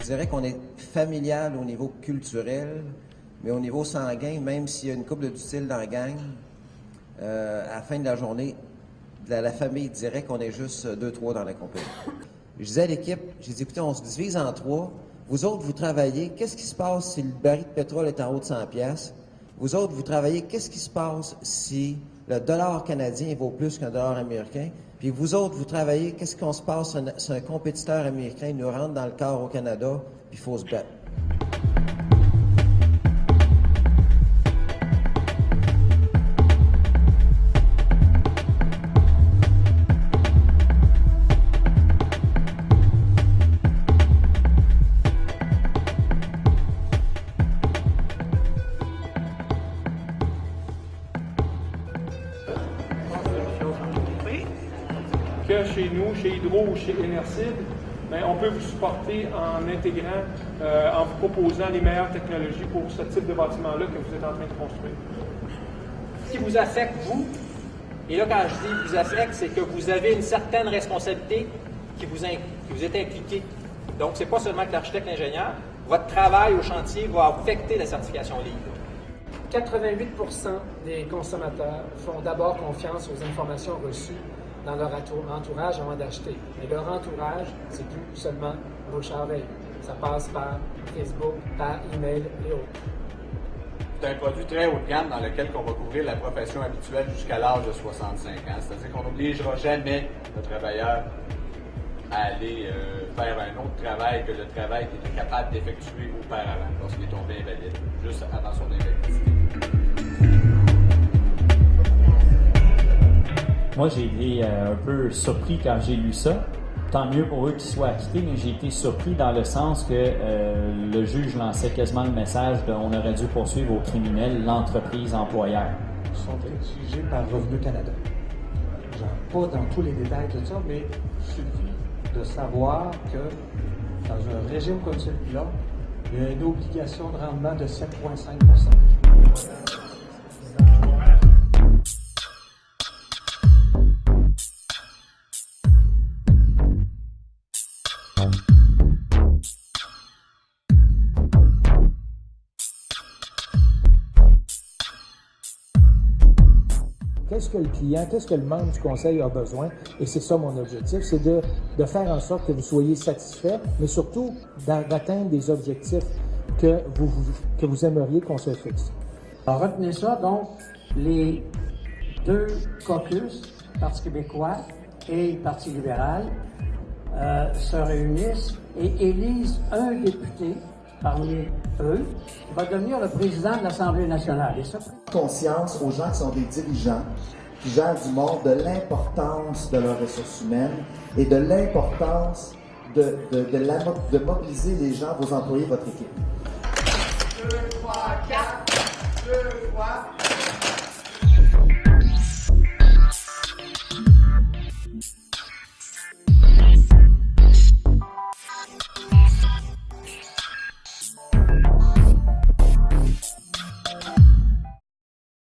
dirais qu'on est familial au niveau culturel, mais au niveau sanguin, même s'il y a une couple de style dans la gang, à la fin de la journée, la famille dirait qu'on est juste 2-3 dans la compagnie. Je disais à l'équipe, j'ai dit, écoutez, on se divise en 3. Vous autres, vous travaillez. Qu'est-ce qui se passe si le baril de pétrole est en haut de 100$? Vous autres, vous travaillez. Qu'est-ce qui se passe si le dollar canadien vaut plus qu'un dollar américain? Puis vous autres, vous travaillez. Qu'est-ce qu'on se passe si un compétiteur américain nous rentre dans le corps au Canada, puis il faut se battre? Que chez nous, chez Hydro ou chez Énercide, on peut vous supporter en intégrant, en vous proposant les meilleures technologies pour ce type de bâtiment-là que vous êtes en train de construire. Ce qui vous affecte, vous, et là quand je dis vous affecte, c'est que vous avez une certaine responsabilité qui vous est impliquée. Donc, c'est pas seulement que l'architecte, l'ingénieur, votre travail au chantier va affecter la certification LEED. 88% des consommateurs font d'abord confiance aux informations reçues dans leur entourage avant d'acheter. Mais leur entourage, c'est plus seulement bouche à oreille. Ça passe par Facebook, par email et autres. C'est un produit très haut de gamme dans lequel on va couvrir la profession habituelle jusqu'à l'âge de 65 ans. C'est-à-dire qu'on n'obligera jamais le travailleur à aller faire un autre travail que le travail qu'il était capable d'effectuer auparavant lorsqu'il est tombé invalide, juste avant son invalidité. Moi, j'ai été un peu surpris quand j'ai lu ça. Tant mieux pour eux qu'ils soient acquittés, mais j'ai été surpris dans le sens que le juge lançait quasiment le message de on aurait dû poursuivre aux criminels l'entreprise employeur. Ils sont exigés par Revenu Canada. Pas dans tous les détails de ça, mais il suffit de savoir que dans un régime comme celui-là, il y a une obligation de rendement de 7,5 %. Qu'est-ce que le client, qu'est-ce que le membre du conseil a besoin? Et c'est ça mon objectif, c'est de faire en sorte que vous soyez satisfait, mais surtout d'atteindre des objectifs que vous aimeriez qu'on se fixe. Alors retenez ça, donc, les deux caucus, Parti québécois et Parti libéral, se réunissent et élisent un député parmi eux qui va devenir le président de l'Assemblée nationale. Et ça, conscience aux gens qui sont des dirigeants, qui gèrent du monde, de l'importance de leurs ressources humaines et de l'importance de mobiliser les gens, vos employés, votre équipe. 2 fois 4, 2 fois